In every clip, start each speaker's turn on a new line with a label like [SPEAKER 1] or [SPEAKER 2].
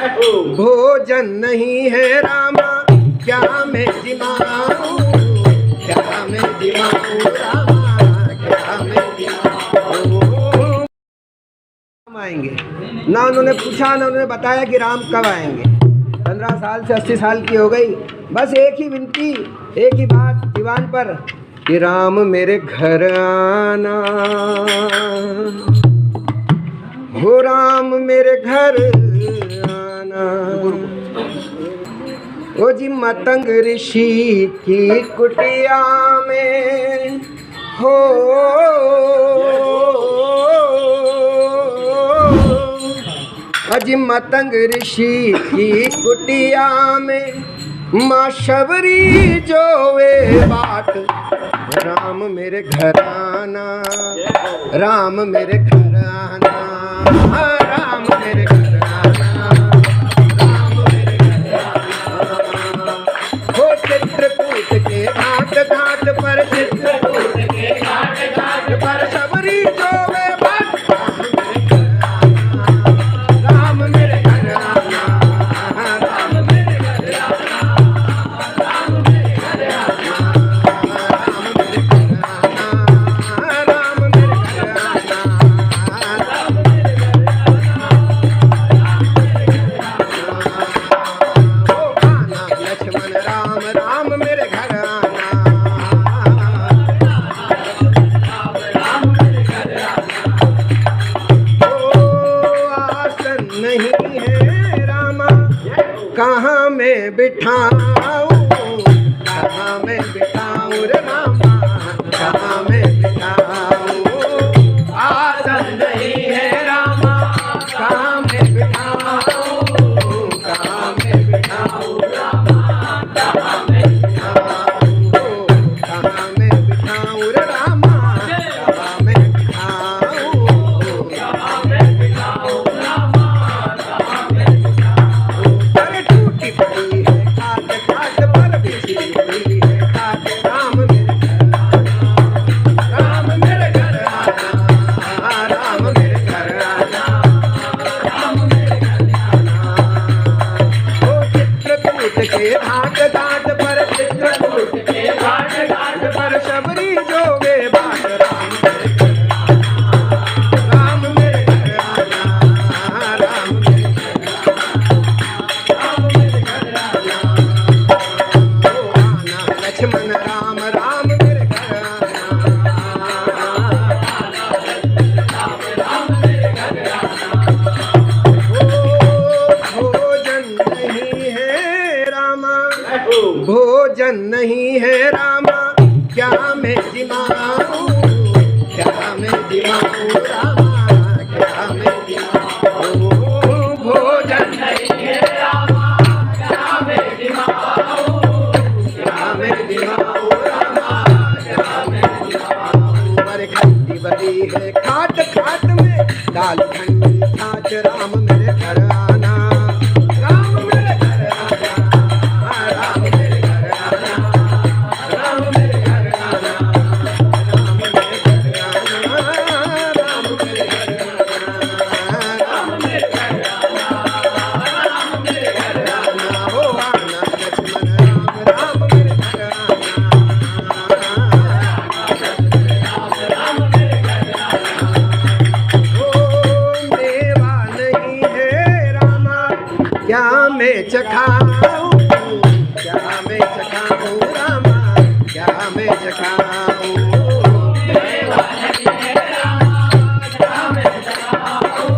[SPEAKER 1] भोजन नहीं है रामा क्या मैं जिमाऊं, क्या मैं जिमाऊं रामा, क्या मैं जिमाऊं। आएंगे ना उन्होंने पूछा ना उन्होंने बताया कि राम कब आएंगे। 15 साल से 80 साल की हो गई, बस एक ही विनती, एक ही बात दीवान पर कि राम मेरे घर आना, हो राम मेरे घर आना। ओ जी मतंग ऋषि की कुटिया में हो, अजी मतंग ऋषि की कुटिया में माँ शबरी जो वे बात, राम मेरे घर आना, राम मेरे घर आना, राम मेरे घर आना, राम मेरे घर आना। हो चित्रकूट के घाट घाट पर, चित्रकूट के घाट घाट पर शबरी जो वे बात, राम मेरे घर आना, राम मेरे घर आना, राम मेरे घर आना, राम मेरे घर आना, राम मेरे घर आना, राम मेरे घर आना। ओ आना लक्ष्मण राम, राम मेरे घर आना, राम मेरे घर आना। ओ आसन नहीं है रामा कहाँ मैं बिठाऊं, कहाँ मैं बिठाऊं रे रामा, कहाँ मैं बिठाऊं। आसन नहीं है रामा कहाँ मैं बिठाऊं, कहाँ मैं बिठाऊं रामा, कहाँ मैं बिठाऊं, कहाँ मैं बिठाऊं रे रामा, कहाँ मैं बिठाऊं, कहाँ मैं बिठाऊं रामा, कहाँ मैं बिठाऊं। अरे टूटी पड़ी है खाट खाट पर बिछी हुई है खाट, राम मेरे घर आना, राम मेरे घर आना, राम मेरे घर आना, राम मेरे घर आना। ओ चित्रकूट के घाट घाट पर, चित्रकूट के घाट घाट पर शबरी जो वे बात, राम मेरे घर आना, राम मेरे घर आना, राम मेरे घर आना, राम मेरे घर आना। ओ आना लक्ष्मण राम, राम मेरे घर आना, राम मेरे घर आना। ओ भोजन नहीं है रामा, भोजन नहीं है रामा क्या मैं जिमाऊं, क्या मैं जिमाऊं रामा, क्या मैं जिमाऊं। भोजन नहीं है रामा क्या मैं जिमाऊं, क्या मैं जिमाऊं रामा, क्या मैं जिमाऊं। अरे खट्टी बड़ी है खाट खाट में दाल ठंडी छाछ, राम मेरे घर आना, राम मेरे घर आना, राम मेरे घर आना, राम मेरे घर आना, राम मेरे घर आना, राम मेरे घर आना, राम मेरे घर आना, राम मेरे घर आना। हो आना लक्ष्मण राम, राम मेरे घर आना, राम मेरे घर आना। ओ मेवा नहीं है रामा क्या मैं चखाऊं, क्या मैं चखाऊं रामा, क्या मैं चखाऊं। मेवा नहीं है रामा क्या मैं चखाऊं,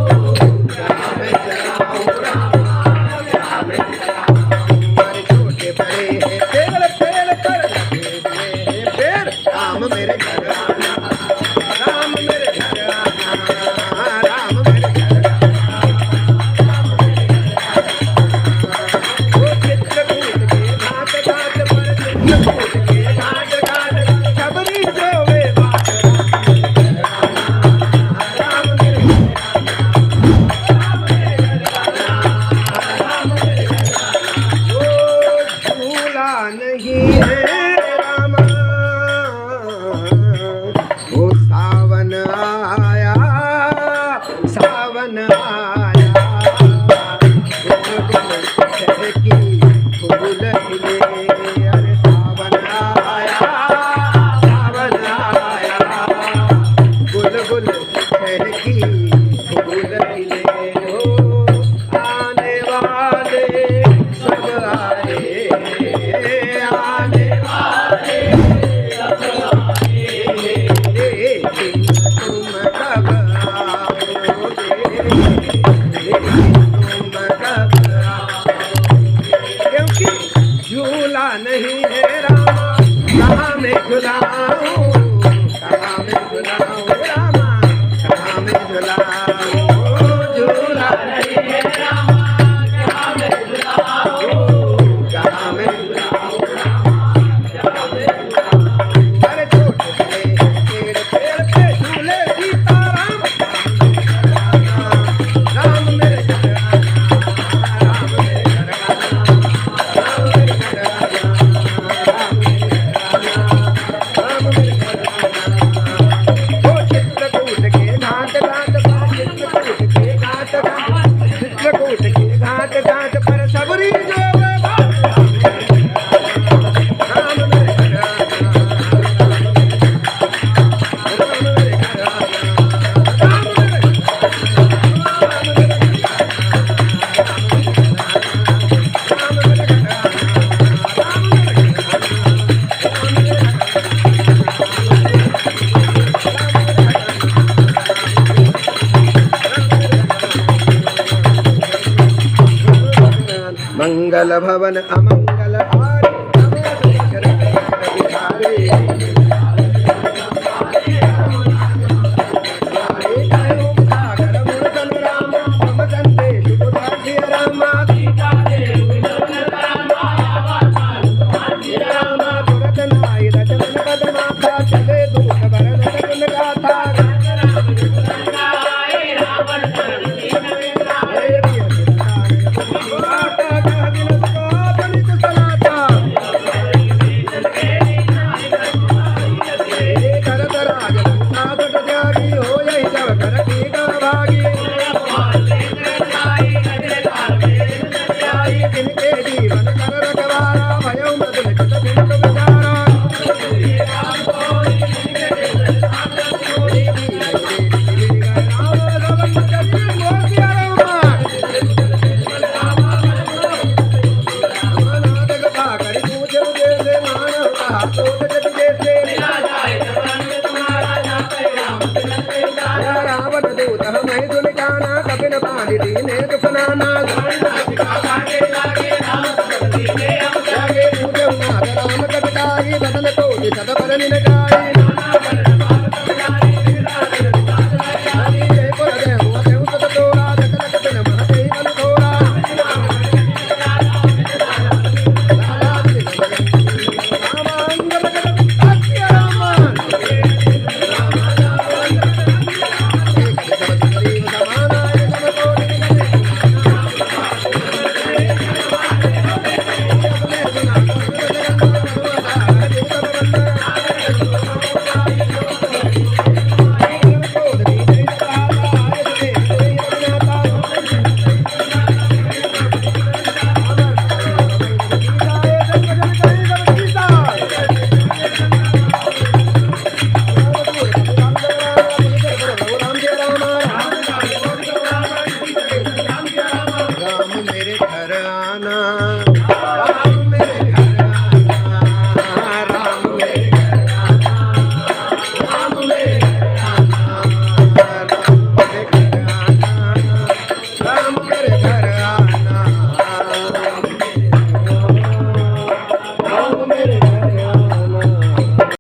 [SPEAKER 1] क्या मैं चखाऊं रामा, क्या मैं चखाऊं। अरे छोटे बड़े हैं पेड़ पेड़ पर लगे हुए हैं पेड़, राम मेरे घर आना, राम मेरे घर आना, राम मेरे घर आना, राम मेरे घर आना। ओ चित्रकूट के घाट घाट पर, चित्रकूट के घाट घाट शबरी जो नहीं है रामा कहाँ मैं झुलाऊं, कहाँ मैं झुलाऊं रामा, कहाँ मैं झुलाऊं, झूला नहीं है रामा कहाँ मैं झुलाऊं, कहाँ मैं झुलाऊं रामा, कहाँ मैं झुलाऊं। अरे छोटे पेड़ पे झूले सीताराम, राम मेरे घर आना, राम मेरे घर आना, राम मेरे घर आना, राम मेरे घर आना। ओ चित्रकूट के घाट घाट पर, चित्रकूट के घाट घाट, चित्रकूट के घाट घाट पर सबरी जो राम मेरे घर आना, राम मेरे घर आना, राम मेरे मंगल भवन अमंगल